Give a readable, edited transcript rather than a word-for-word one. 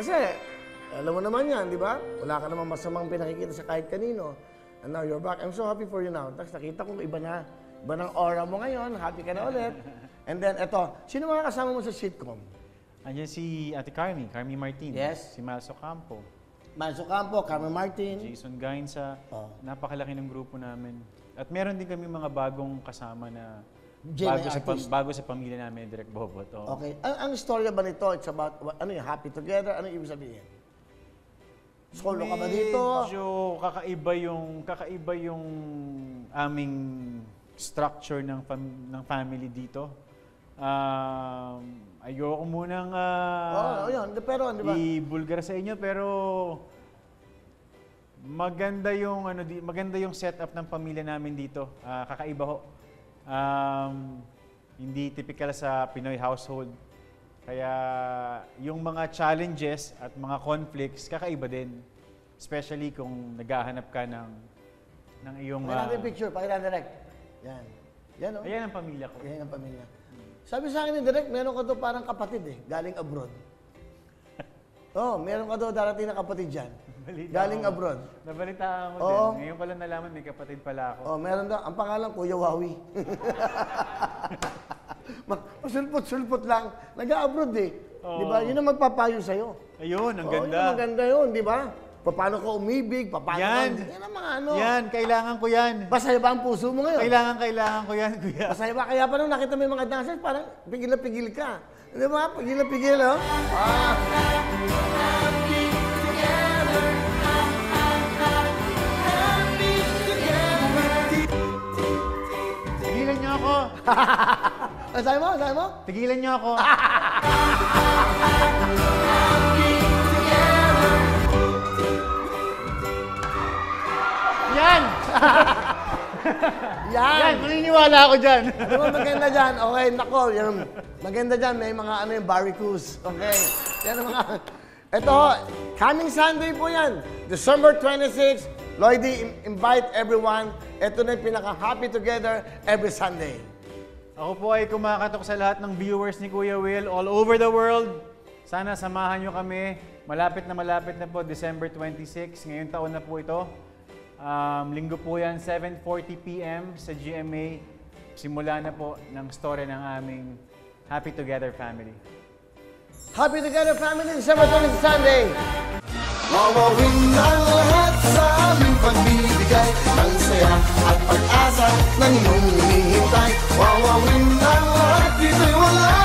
Kasi, alam mo naman yan, di ba? Wala ka namang masamang pinakikita sa kahit kanino. And now you're back. I'm so happy for you now. Tapos nakita ko iba na. Iba ng aura mo ngayon. Happy ka na ulit. And then, eto. Sino mga kasama mo sa sitcom? Andiyan si Ate Carmi Martin. Yes. Si Malso Campo. Malso Campo, Carmen Martin. Jason Gainsa. Oh. Napakalaki ng grupo namin. At meron din kami mga bagong kasama na Artist. bago sa pamilya namin, Direk Bobot. Oh. Okay. Ang storya ba nito? It's about, ano yung happy together? Ano yung ibig sabihin? Solo ka ba dito? Medyo kakaiba yung aming structure ng family dito. Ayoko munang yun. Pero, di ba? i-bulgar sa inyo, pero maganda yung setup ng pamilya namin dito. Kakaiba ho. Hindi typical sa Pinoy household. Kaya yung mga challenges at mga conflicts, kakaiba din. Especially kung naghahanap ka ng iyong... Pakita natin picture, pakita direct. Yan. Yan, oh. Ayan ang pamilya ko. Yan ang pamilya. Sabi sa akin ni Direk, meron ka doon parang kapatid galing abroad. Meron ka doon darating na kapatid dyan. Galing abroad. Nabalitaan mo Oo. din. Ngayon pala nalaman, may kapatid pala ako. Meron daw. Ang pangalan, Kuya Wawi. Sulpot-sulpot lang. Nag-abroad Di ba? Yun ang magpapayo sa'yo. Ayun, ang ganda. Yun ang maganda yun, di ba? Paano ka umibig, paano Yan. Yan ang mga ano. Yan, kailangan ko yan. Masaya ba ang puso mo ngayon? Kailangan ko yan, kuya. Masaya ba? Kaya pa nung nakita mo yung mga dancers, parang pigil na pigil ka. Di ba? Pigil na pigil, oh. Tigilan niyo ako. Sabi mo? Sabi mo? Tigilan niyo ako. Yan! Yan, maniniwala ako dyan. Ano ba maganda dyan? Okay, nako, yan. Maganda dyan, may mga ano yung barricades. Okay. Yan ang mga... Ito, coming Sunday po yan. December 26, Lloydie, invite everyone. Ito na yung pinaka-happy together every Sunday. Ako po ay kumakatok sa lahat ng viewers ni Kuya Will all over the world. Sana samahan nyo kami. Malapit na po, December 26. Ngayong taon na po ito. Linggo po yan, 7:40 p.m. sa GMA. Simula na po ng story ng aming Happy Together family. Happy Together family, December 26 Sunday. Wawawin ang lahat sa aming pagbibigay ng saya at pag-asa ng iyong hinihintay. Wawawin ang lahat, dito'y wala